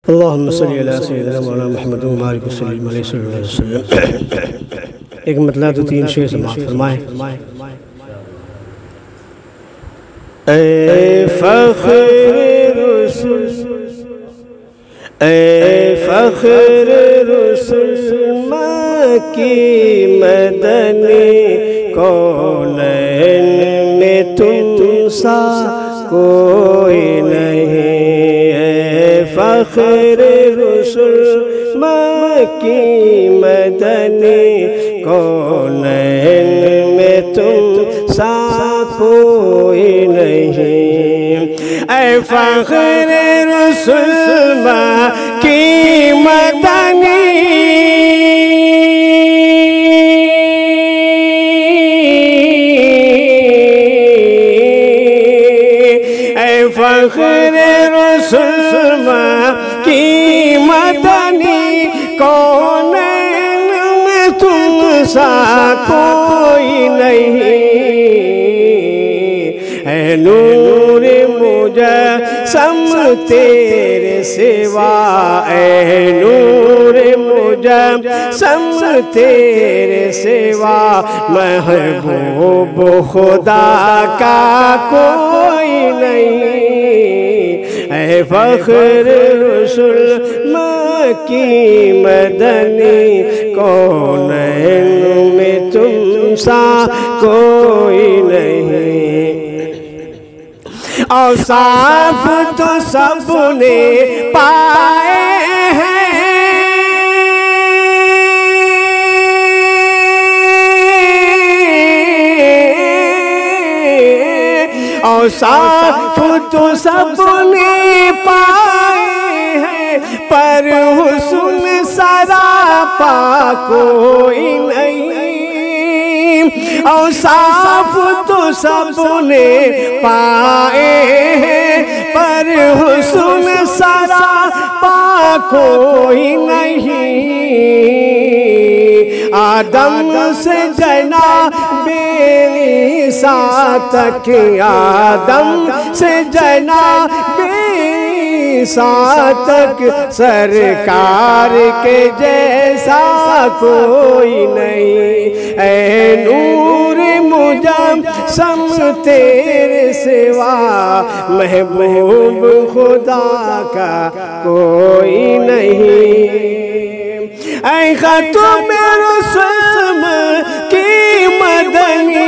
اللہم صلی علی سیدنا مولانا محمد و مالک و سلیم علیہ صلی اللہ علیہ وسلم۔ ایک مطلع تو تین شعر سماعت فرمائیں۔ اے فخر رسول، اے فخر رسول مکی مدنی، کونین میں تم سا کوئی نہیں۔ اے فخر رسول مکی مدنی، کونین میں تم سا کوئی نہیں۔ اے فخر رسول مکی مدنی، اے فخر رسول مکی مدنی، کونین میں تم سا کوئی نہیں۔ اے نور مجسم تیرے سوا، اے نور مجسم تیرے سوا، محبوب خدا کا کوئی نہیں۔ اے فخر رسول مکی مدنی، کونین میں تم سا کوئی نہیں۔ اوصاف تو سب نے پائے ہیں، اوصاف تو سب نے پائے ہیں، پر حسن سراپا کوئی نہیں۔ اوصاف تو سب نے پائے ہیں، پر حسن سراپا کوئی نہیں۔ آدم سے جناب عیسیٰ تک، آدم سے جناب عیسیٰ تک، سرکار کے جیسا کوئی نہیں۔ اے نور مجسم تیرے سوا، محبوب خدا کا کوئی نہیں۔ اے ختم رسول کی مدنی،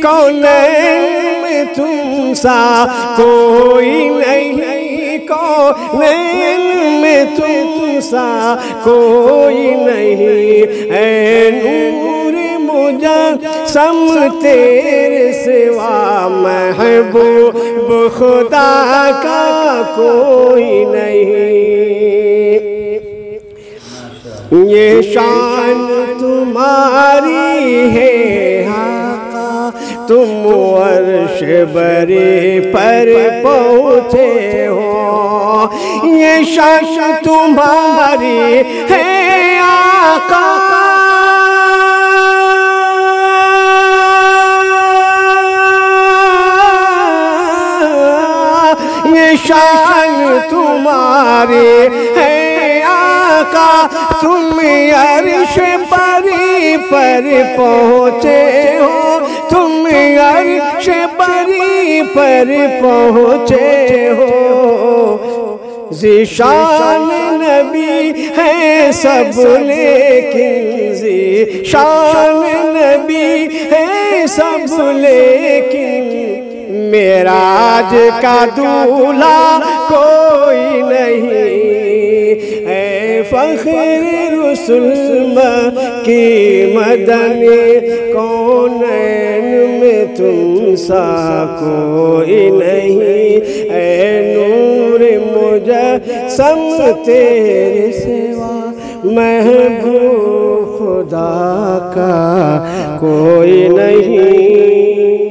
کونین میں تم سا کوئی نہیں، کونین میں تم سا کوئی نہیں۔ اے نور مجسم تیرے سوا، محبوب خدا کا کوئی نہیں۔ یہ شان تمہاری ہے آقا، تم عرش بری پر پہنچے ہو۔ یہ شان تمہاری ہے آقا، یہ شان تمہاری ہے آقا، تم عرش بری پر پہنچے ہو، تم عرش بری پر پہنچے ہو۔ ذیشان نبی ہے سب لیکن، ذیشان نبی ہے سب لیکن، معراج کا دولہا کوئی نہیں۔ اے فخر رسول مکی مدنی، کونین میں تم سا کوئی نہیں۔ اے نور مجسم تیرے سوا، محبوب خدا کا کوئی نہیں۔